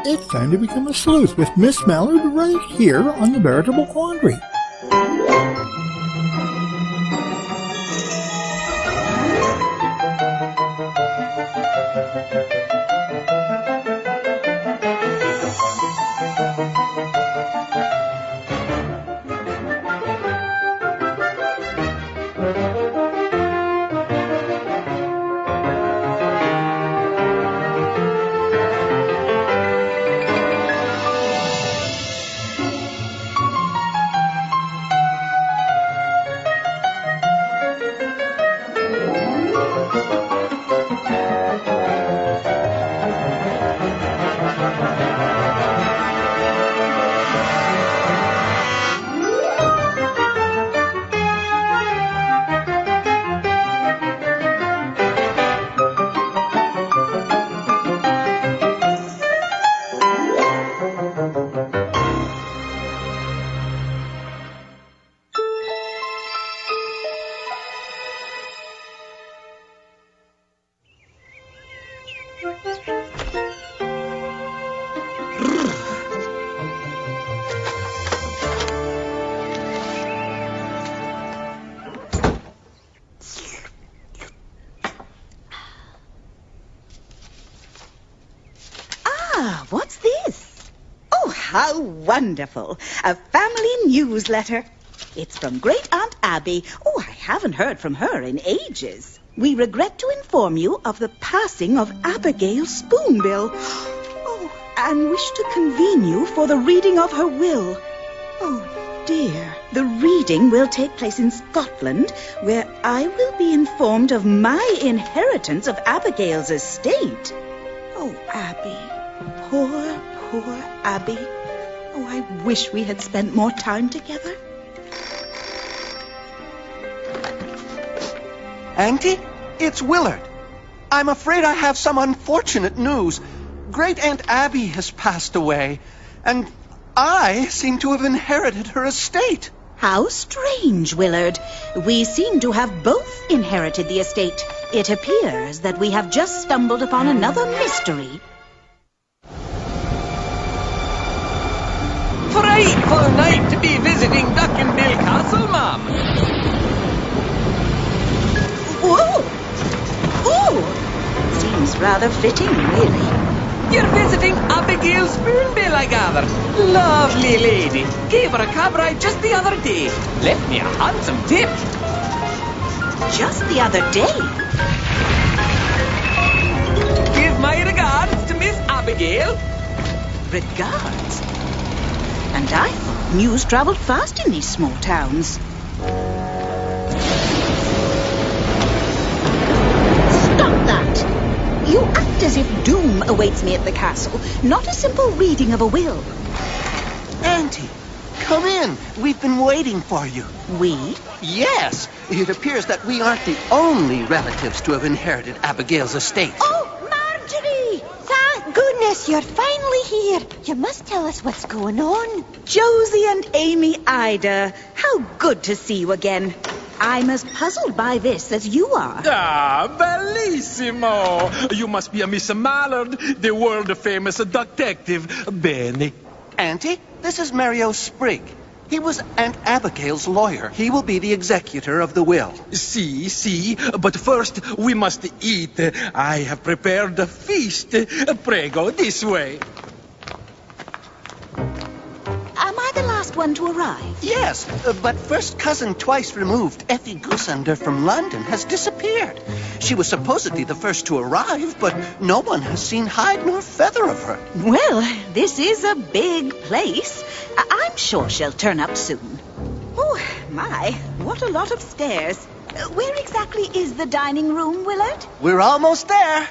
It's time to become a sleuth with Miss Mallard right here on the Veritable Quandary. What's this? Oh, how wonderful. A family newsletter. It's from Great Aunt Abby. Oh, I haven't heard from her in ages. We regret to inform you of the passing of Abigail Spoonbill. Oh, and wish to convene you for the reading of her will. Oh, dear. The reading will take place in Scotland, where I will be informed of my inheritance of Abigail's estate. Oh, Abby. Poor, poor Abby. Oh, I wish we had spent more time together. Auntie, it's Willard. I'm afraid I have some unfortunate news. Great Aunt Abby has passed away, and I seem to have inherited her estate. How strange, Willard. We seem to have both inherited the estate. It appears that we have just stumbled upon another mystery. Frightful night to be visiting Duckenbill Castle, ma'am. Whoa! Oh! Seems rather fitting, really. You're visiting Abigail Spoonbill, I gather. Lovely lady. Gave her a cab ride just the other day. Left me a handsome tip. Just the other day? Give my regards to Miss Abigail. Regards? And I thought news travelled fast in these small towns. Stop that! You act as if doom awaits me at the castle, not a simple reading of a will. Auntie, come in. We've been waiting for you. We? Yes, it appears that we aren't the only relatives to have inherited Abigail's estate. Oh, Marjorie! Thank goodness you're finally here. You must tell us what's going on. Josie and Amy Ida, how good to see you again. I'm as puzzled by this as you are. Ah, bellissimo! You must be a Miss Mallard, the world-famous detective, Benny. Auntie, this is Mario Sprigg. He was Aunt Abigail's lawyer. He will be the executor of the will. See, but first we must eat. I have prepared a feast. Prego, this way. Am I the last one to arrive? Yes, but first cousin twice removed, Effie Goosander from London, has disappeared. She was supposedly the first to arrive, but no one has seen hide nor feather of her. Well, this is a big place. I'm sure she'll turn up soon. Oh, my, what a lot of stairs. Where exactly is the dining room, Willard? We're almost there.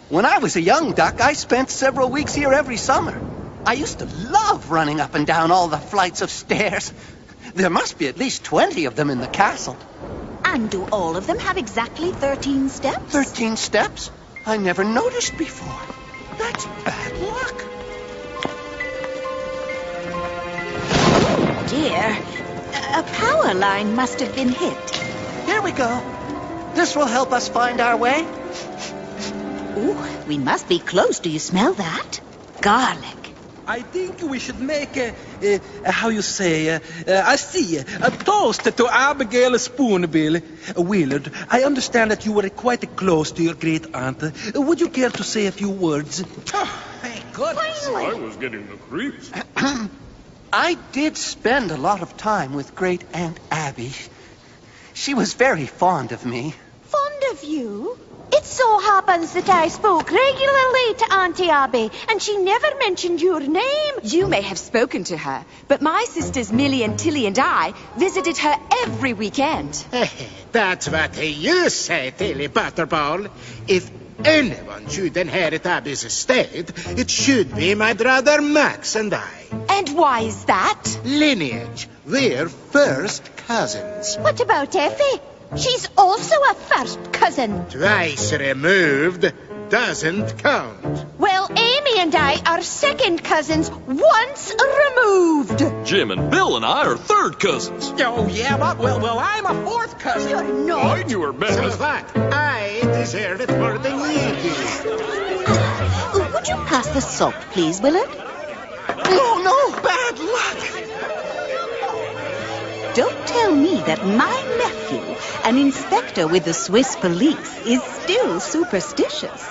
When I was a young duck, I spent several weeks here every summer. I used to love running up and down all the flights of stairs. There must be at least 20 of them in the castle. And do all of them have exactly 13 steps? 13 steps? I never noticed before. That's bad luck. Oh, dear. A power line must have been hit. Here we go. This will help us find our way. Ooh, we must be close. Do you smell that? Garlic. I think we should make a toast to Abigail Spoonbill. Willard, I understand that you were quite close to your great aunt. Would you care to say a few words? Oh, thank goodness. I was getting the creeps. I did spend a lot of time with Great Aunt Abby. She was very fond of me. Fond of you? It so happens that I spoke regularly to Auntie Abby, and she never mentioned your name. You may have spoken to her, but my sisters Millie and Tilly and I visited her every weekend. That's what you say, Tilly Butterball. If anyone should inherit Abby's estate, it should be my brother Max and I. And why is that? Lineage. We're first cousins. What about Effie? She's also a first cousin. Twice removed doesn't count. Well, Amy and I are second cousins once removed. Jim and Bill and I are third cousins. Oh, yeah, but, well, I'm a fourth cousin. You're not. I knew her So best. what? I deserve it more than you do. Would you pass the salt, please, Willard? Oh, no, bad luck. Don't tell me that my nephew, an inspector with the Swiss police, is still superstitious.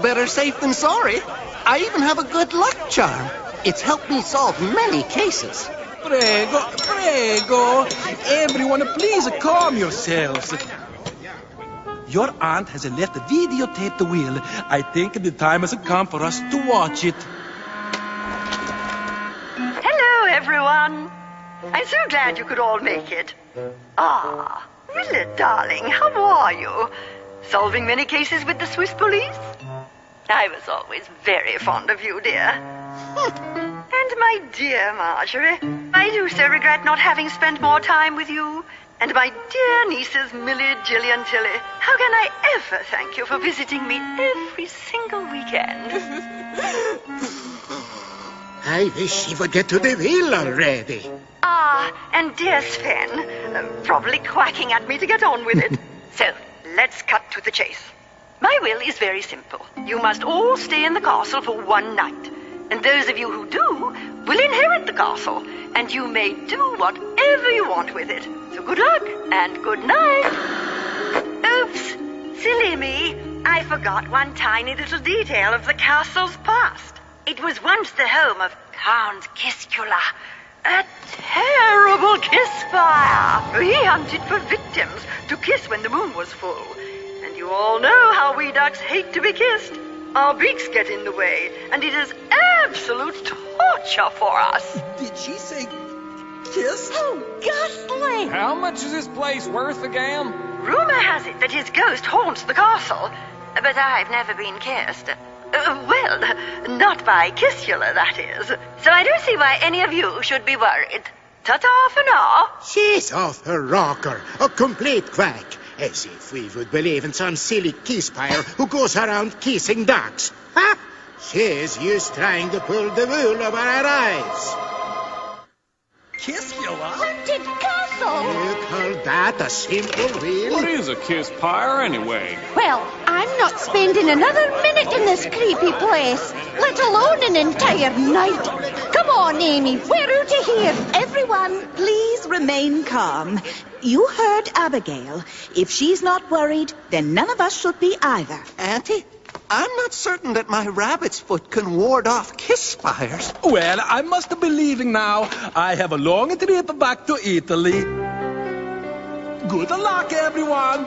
Better safe than sorry. I even have a good luck charm. It's helped me solve many cases. Prego. Everyone, please calm yourselves. Your aunt has left a videotaped will. I think the time has come for us to watch it. Hello, everyone. I'm so glad you could all make it. Ah, Willard, darling, how are you? Solving many cases with the Swiss police? I was always very fond of you, dear. And my dear Marjorie, I do so regret not having spent more time with you. And my dear nieces Millie, Jillian, Tilly, how can I ever thank you for visiting me every single weekend? I wish he would get to the wheel already. Ah, and dear Sven, probably quacking at me to get on with it. So, let's cut to the chase. My will is very simple. You must all stay in the castle for one night. And those of you who do will inherit the castle. And you may do whatever you want with it. So good luck and good night. Oops, silly me. I forgot one tiny little detail of the castle's past. It was once the home of Count Kiscula, a terrible kiss fire. He hunted for victims to kiss when the moon was full. And you all know how we ducks hate to be kissed. Our beaks get in the way, and it is absolute torture for us. Did she say kiss? Oh, ghastly! How much is this place worth again? Rumor has it that his ghost haunts the castle, but I've never been kissed. Well, not by Kiscula, that is. So I don't see why any of you should be worried. Ta-ta for now. She's off her rocker, a complete quack. As if we would believe in some silly kisspire who goes around kissing ducks. Ha! She's used trying to pull the wool over our eyes. Kiss you, huh? Haunted castle! You call that a simple What will? is a kiss pyre anyway? Well, I'm not spending another minute in this creepy place, let alone an entire night. Come on, Amy, we're out of here. Everyone, please remain calm. You heard Abigail. If she's not worried, then none of us should be either. Auntie, I'm not certain that my rabbit's foot can ward off kiss spires. Well, I must be leaving now. I have a long trip back to Italy. Good luck, everyone.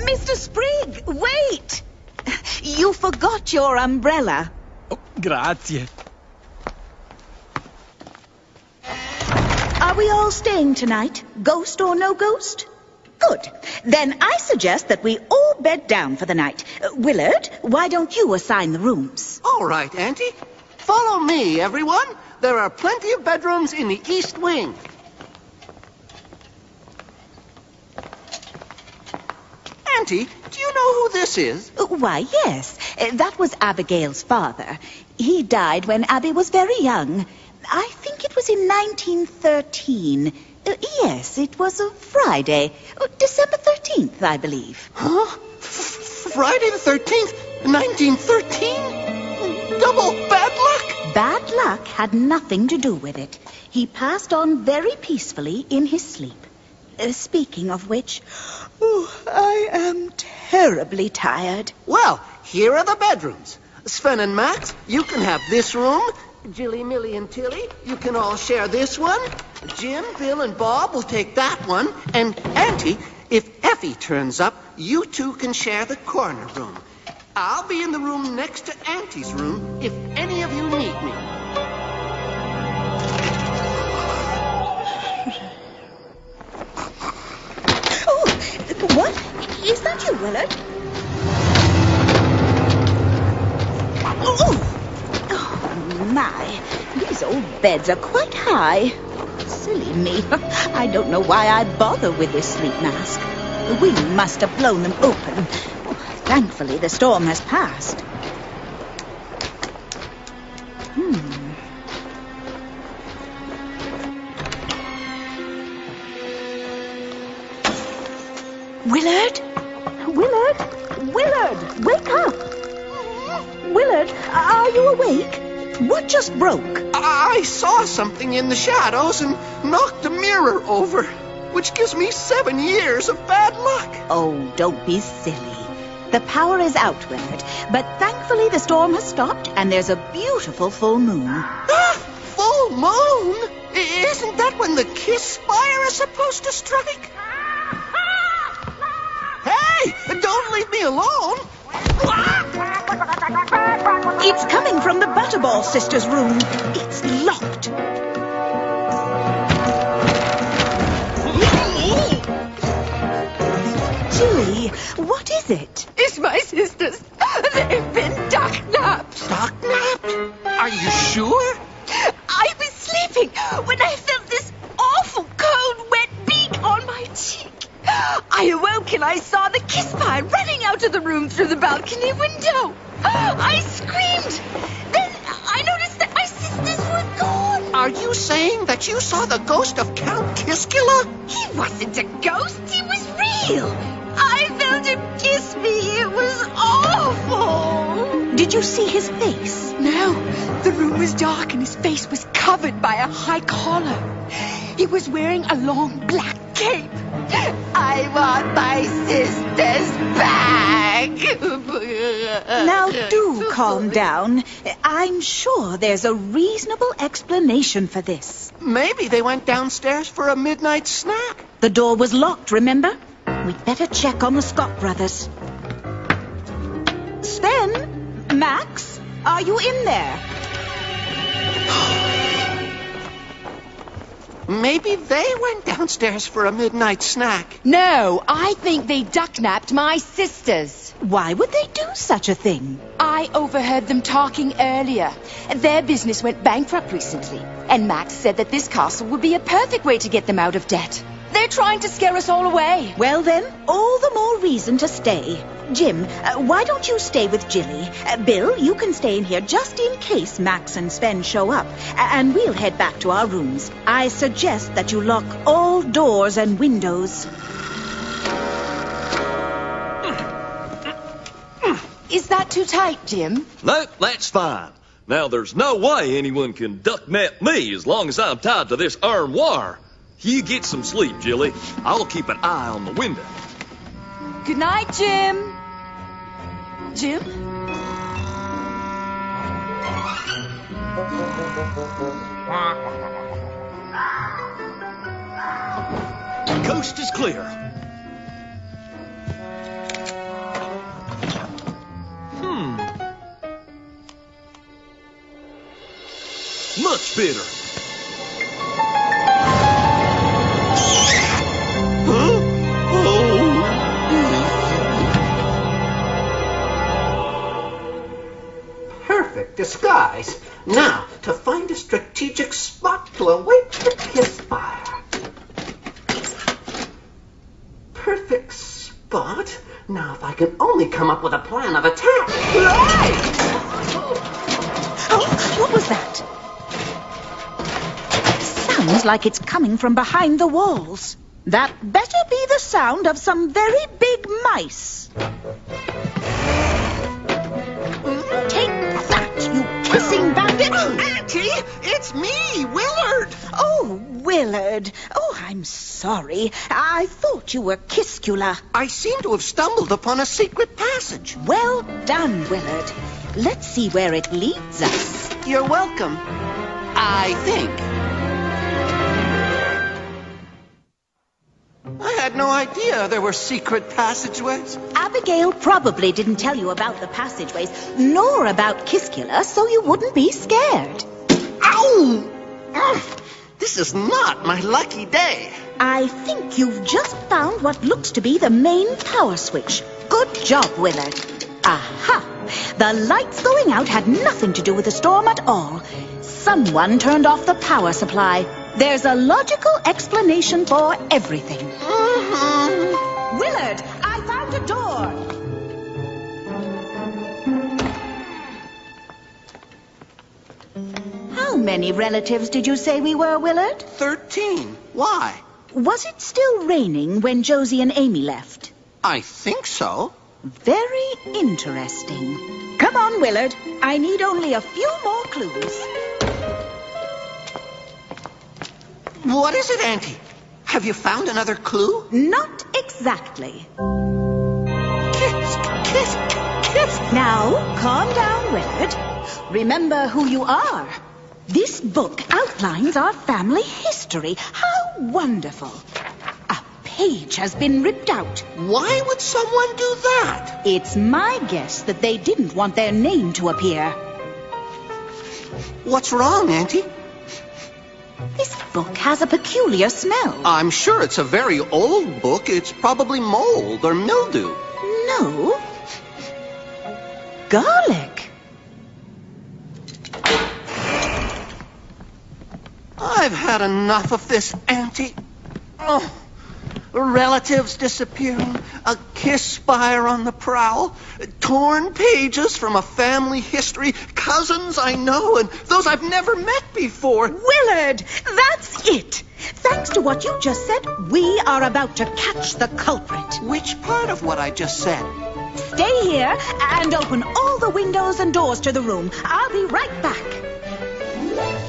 Mr. Sprigg, wait! You forgot your umbrella. Oh, grazie. Are we all staying tonight? Ghost or no ghost? Good. Then I suggest that we all bed down for the night. Willard, why don't you assign the rooms? All right, Auntie. Follow me, everyone. There are plenty of bedrooms in the East Wing. Auntie, do you know who this is? Why, yes. That was Abigail's father. He died when Abby was very young. I think it was in 1913. Yes, it was a Friday. December 13th, I believe. Huh? Friday the 13th, 1913? Double bad luck had nothing to do with it. He passed on very peacefully in his sleep. Speaking of which, I am terribly tired. Well, here are the bedrooms. Sven and Max, you can have this room. Jilly, Millie, and Tilly, you can all share this one. Jim, Bill, and Bob will take that one. And Auntie, if Effie turns up, you two can share the corner room. I'll be in the room next to Auntie's room if any of you need me. What? Is that you, Willard? Oh, my. These old beds are quite high. Silly me. I don't know why I bother with this sleep mask. The wind must have blown them open. Thankfully, the storm has passed. Willard? Willard, wake up! Willard, are you awake? What just broke? I saw something in the shadows and knocked a mirror over, which gives me 7 years of bad luck. Oh, don't be silly. The power is out, Willard, but thankfully the storm has stopped and there's a beautiful full moon. Full moon? Isn't that when the kiss spire is supposed to strike? Hey, don't leave me alone. It's coming from the Butterball sisters' room. It's locked. Jilly, what is it? It's my sisters. They've been duck-napped. Duck-napped? Are you sure? I was sleeping when I felt this awful cold, wet beak on my cheek. I awoke and I saw the kiss pie running out of the room through the balcony window. I screamed. Then I noticed that my sisters were gone. Are you saying that you saw the ghost of Count Kiskula? He wasn't a ghost. He was real. I felt him kiss me. It was awful. Did you see his face? No. The room was dark and his face was covered by a high collar. He was wearing a long black cape. I want my sisters back. Now do calm down. I'm sure there's a reasonable explanation for this. Maybe they went downstairs for a midnight snack. The door was locked, remember? We'd better check on the Scott brothers. Sven? Max? Are you in there? Maybe they went downstairs for a midnight snack. No, I think they duck-napped my sisters. Why would they do such a thing? I overheard them talking earlier. Their business went bankrupt recently, and Max said that this castle would be a perfect way to get them out of debt. They're trying to scare us all away. Well then, all the more reason to stay. Jim, why don't you stay with Jilly? Bill, you can stay in here just in case Max and Sven show up. And we'll head back to our rooms. I suggest that you lock all doors and windows. Is that too tight, Jim? No, that's fine. Now, there's no way anyone can duck-nap me as long as I'm tied to this iron wire. You get some sleep, Jilly. I'll keep an eye on the window. Good night, Jim. Jim? Coast is clear. Much better. Perfect disguise. Now, to find a strategic spot to await the kiss fire. Perfect spot. Now, if I can only come up with a plan of attack. Oh, what was that? Sounds like it's coming from behind the walls. That better be the sound of some very big mice. Take that, you kissing bandit! Auntie! it's me, Willard. Oh, Willard. Oh, I'm sorry. I thought you were Kiscula. I seem to have stumbled upon a secret passage. Well done, Willard. Let's see where it leads us. You're welcome. I think. I had no idea there were secret passageways. Abigail probably didn't tell you about the passageways, nor about Kiscula, so you wouldn't be scared. Ow! This is not my lucky day. I think you've just found what looks to be the main power switch. Good job, Willard. Aha! The lights going out had nothing to do with the storm at all. Someone turned off the power supply. There's a logical explanation for everything. Willard, I found a door. How many relatives did you say we were, Willard? 13. Why? Was it still raining when Josie and Amy left? I think so. Very interesting. Come on, Willard. I need only a few more clues. What is it, Auntie? Have you found another clue? Not exactly. Kiss. Now, calm down, Willard. Remember who you are. This book outlines our family history. How wonderful. A page has been ripped out. Why would someone do that? It's my guess that they didn't want their name to appear. What's wrong, Auntie? This book has a peculiar smell. I'm sure it's a very old book. It's probably mold or mildew. No. Garlic. I've had enough of this, Auntie. Oh, relatives disappearing, a kiss spire on the prowl, torn pages from a family history, cousins I know and those I've never met before. Willard, that's it. Thanks to what you just said, we are about to catch the culprit. Which part of what I just said? Stay here and open all the windows and doors to the room. I'll be right back.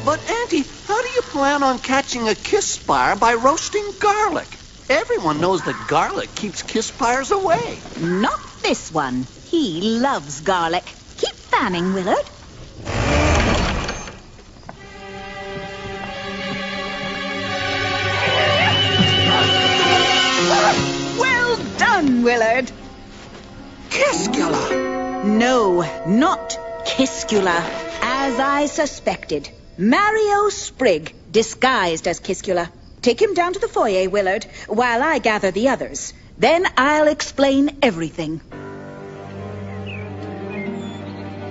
But, Auntie, how do you plan on catching a kiss spire by roasting garlic? Everyone knows that garlic keeps kiss spires away. Not this one. He loves garlic. Keep fanning, Willard. Well done, Willard. Kiscula! No, not Kiscula. As I suspected. Mario Sprigg, disguised as Kiscula. Take him down to the foyer, Willard, while I gather the others. Then I'll explain everything.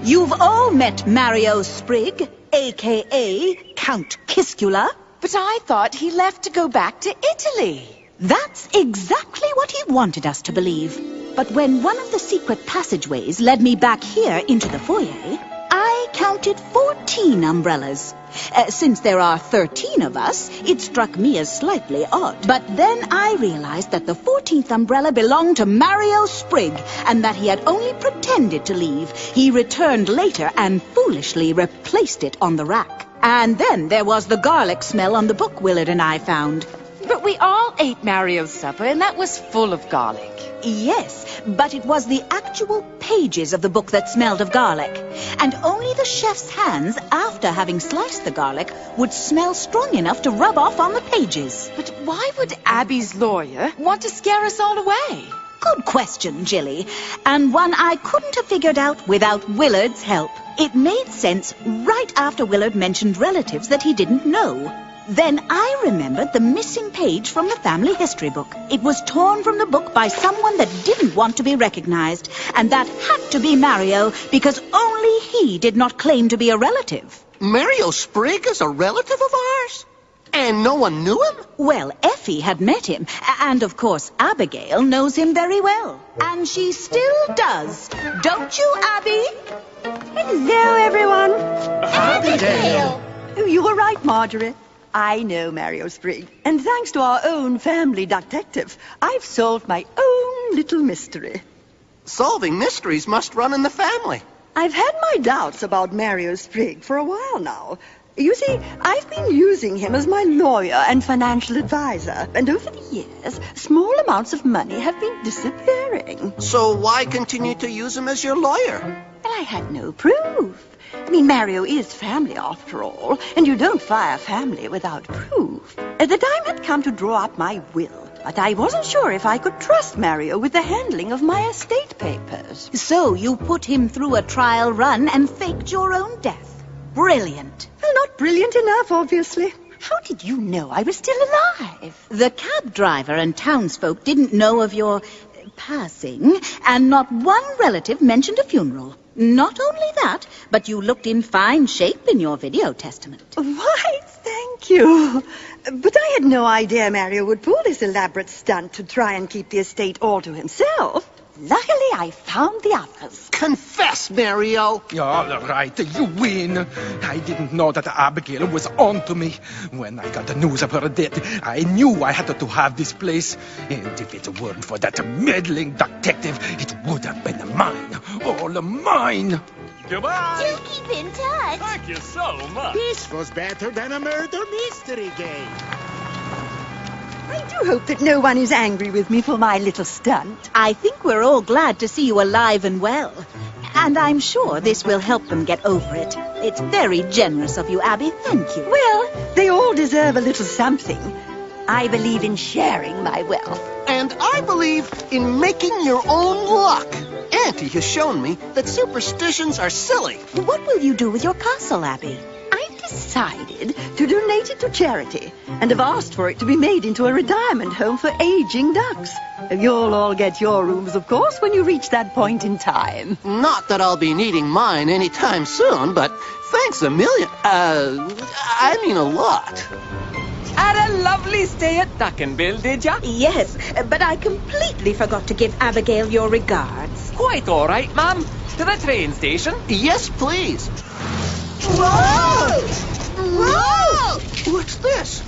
You've all met Mario Sprigg, a.k.a. Count Kiscula. But I thought he left to go back to Italy. That's exactly what he wanted us to believe. But when one of the secret passageways led me back here into the foyer, I counted 14 umbrellas. Since there are 13 of us, it struck me as slightly odd. But then I realized that the 14th umbrella belonged to Mario Sprigg, and that he had only pretended to leave. He returned later and foolishly replaced it on the rack. And then there was the garlic smell on the book Willard and I found. But we all ate Mario's supper, and that was full of garlic. Yes, but it was the actual pages of the book that smelled of garlic. And only the chef's hands, after having sliced the garlic, would smell strong enough to rub off on the pages. But why would Abby's lawyer want to scare us all away? Good question, Jilly. And one I couldn't have figured out without Willard's help. It made sense right after Willard mentioned relatives that he didn't know. Then I remembered the missing page from the family history book. It was torn from the book by someone that didn't want to be recognized. And that had to be Mario, because only he did not claim to be a relative. Mario Sprigg is a relative of ours? And no one knew him? Well, Effie had met him. And, of course, Abigail knows him very well. And she still does. Don't you, Abby? Hello, everyone. Abigail! You were right, Marjorie. I know Mario Sprigg, and thanks to our own family detective, I've solved my own little mystery. Solving mysteries must run in the family. I've had my doubts about Mario Sprigg for a while now. You see, I've been using him as my lawyer and financial advisor, and over the years, small amounts of money have been disappearing. So why continue to use him as your lawyer? Well, I had no proof. I mean, Mario is family after all, and you don't fire family without proof. The time had come to draw up my will, but I wasn't sure if I could trust Mario with the handling of my estate papers. So you put him through a trial run and faked your own death. Brilliant. Well, not brilliant enough, obviously. How did you know I was still alive? The cab driver and townsfolk didn't know of your passing, and not one relative mentioned a funeral. Not only that, but you looked in fine shape in your video testament. Why, thank you. But I had no idea Mario would pull this elaborate stunt to try and keep the estate all to himself. Luckily, I found the others. Confess, Mario! All right, you win. I didn't know that Abigail was on to me. When I got the news of her death, I knew I had to have this place. And if it weren't for that meddling detective, it would have been mine. All mine. Goodbye. You keep in touch. Thank you so much. This was better than a murder mystery game. I do hope that no one is angry with me for my little stunt. I think we're all glad to see you alive and well. And I'm sure this will help them get over it. It's very generous of you, Abby. Thank you. Well, they all deserve a little something. I believe in sharing my wealth. And I believe in making your own luck. Auntie has shown me that superstitions are silly. What will you do with your castle, Abby? I've decided to donate it to charity and have asked for it to be made into a retirement home for aging ducks. You'll all get your rooms, of course, when you reach that point in time. Not that I'll be needing mine anytime soon, but thanks a million. I mean a lot. Had a lovely stay at Duckenbill, did ya? Yes, but I completely forgot to give Abigail your regards. Quite all right, ma'am. To the train station. Yes, please. Whoa! Whoa! What's this?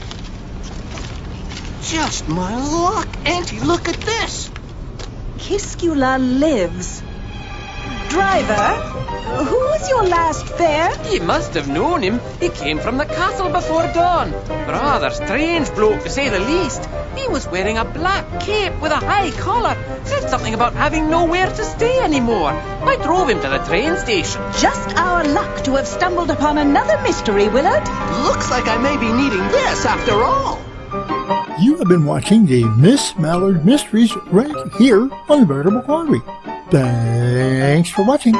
Just my luck. Auntie, look at this. Kiscula lives. Driver, who was your last fare? You must have known him. He came from the castle before dawn. Rather strange bloke, to say the least. He was wearing a black cape with a high collar. Said something about having nowhere to stay anymore. I drove him to the train station. Just our luck to have stumbled upon another mystery, Willard. Looks like I may be needing this after all. You have been watching the Miss Mallard Mysteries right here on the Veritable Quandary. Thanks for watching.